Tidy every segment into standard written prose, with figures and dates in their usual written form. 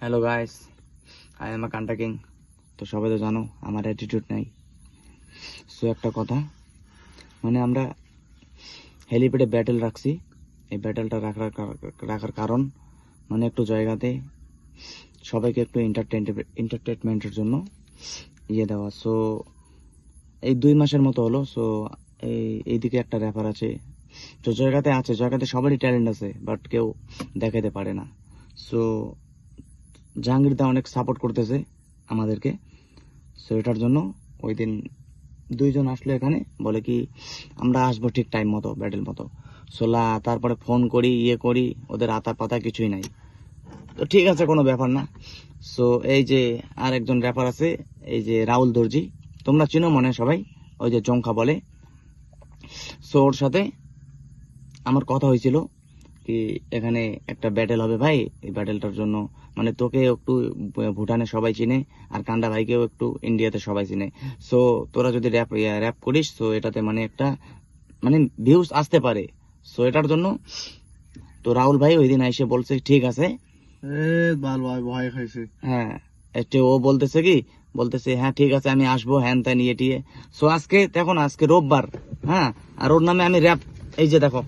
Hello guys, I am a content king. তো সবাই তো জানো আমার অ্যাটিটিউড নাই। সো একটা কথা, মানে আমরা হেলিপ্যাডে ব্যাটেল রাখছি। এই ব্যাটেলটা রাখার কারণ মানে একটু জায়গাতে সবাইকে একটু এন্টারটেনমেন্টের জন্য দেওয়া। সো এই 2 মাসের মতো হলো। সো এইদিকে একটা র্যাপার আছে, তো জায়গাতে সবারই ট্যালেন্ট আছে, বাট কেউ দেখাতে পারে না। সো জাহাঙ্গীরদা অনেক সাপোর্ট করতেছে আমাদেরকে। সো এটার জন্য ওই দিন 2 জন আসলো এখানে, বলে কি আমরা আসবো ঠিক টাইম মতো, ব্যাটেল মতো। তারপরে ফোন করি, করি, ওদের আতা পাতা কিছুই নাই। তো ঠিক আছে, কোনো ব্যাপার না। সো এই যে আর একজন র্যাপার আছে, এই যে রাহুল দর্জি, তোমরা চিনো মনে সবাই, ওই যে জংখা বলে। সো ওর সাথে আমার কথা হয়েছিল কি এখানে একটা ব্যাটেল হবে ভাই, এই ব্যাটেলটার জন্য মানে তোকে একটু ভুটানে সবাই চিনে, আর কান্ডা ভাইকেও একটু ইন্ডিয়াতে সবাই চিনে। সো তোরা যদি র্যাপ করিস, তো এটাতে মানে একটা মানে ভিউজ আসতে পারে। সো এটার জন্য তো রাহুল ভাই ওই দিন এসে বলছে ঠিক আছে। ভয় খাইছে। হ্যাঁ, একটু ও বলতেছে হ্যাঁ ঠিক আছে আমি আসবো, হ্যান ত্যান টিয়ে। সো আজকে রোববার, হ্যাঁ, আর ওর নামে আমি র্যাপ, এই যে দেখো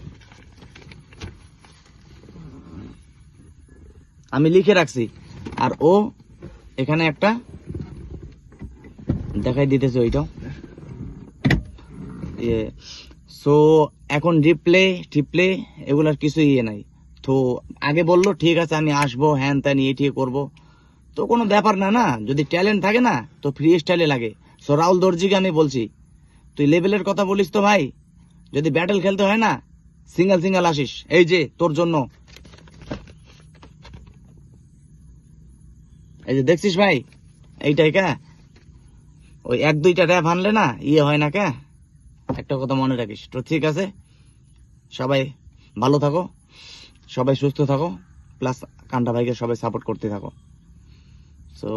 আমি লিখে রাখছি, আর ও এখানে একটা দেখাই দিতেছে ওইটাও। সো এখন টিপলে এগুলার কিছু নাই। তো আগে বললো ঠিক আছে আমি আসবো, হ্যান ত্যান ঠিক করবো। তো কোনো ব্যাপার না, না যদি ট্যালেন্ট থাকে না তো ফ্রি স্টাইলে লাগে। সো রাহুল দর্জিকে আমি বলছি, তুই লেভেলের কথা বলিস তো ভাই, যদি ব্যাটেল খেলতে হয় না সিঙ্গেল আসিস, এই যে তোর জন্য, এই যে দেখছিস ভাই এইটাই কা, ওই 1-2টা র্যাপ আনলে না হয় না কা। একটা কথা মনে রাখিস। তো ঠিক আছে, সবাই ভালো থাকো, সবাই সুস্থ থাকো, প্লাস কান্টা ভাইকে সবাই সাপোর্ট করতে থাকো। সো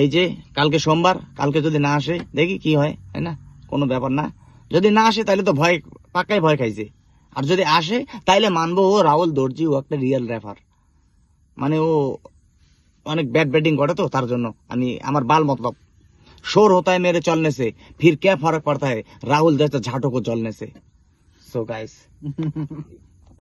এই যে কালকে সোমবার, কালকে যদি না আসে দেখি কি হয়, তাই না? কোনো ব্যাপার না। যদি না আসে তাহলে তো পাক্কাই ভয় খাইছে। আর যদি আসে তাইলে মানবো ও রাহুল দর্জি, ও একটা রিয়েল র্যাপার। মানে ও অনেক ব্যাটিং করে, তো তার জন্য আমার বাল মতলব शोर होता है मेरे चलने से, फिर क्या फर्क पड़ता है, राहुल जैसा झाटों को जलने से। So guys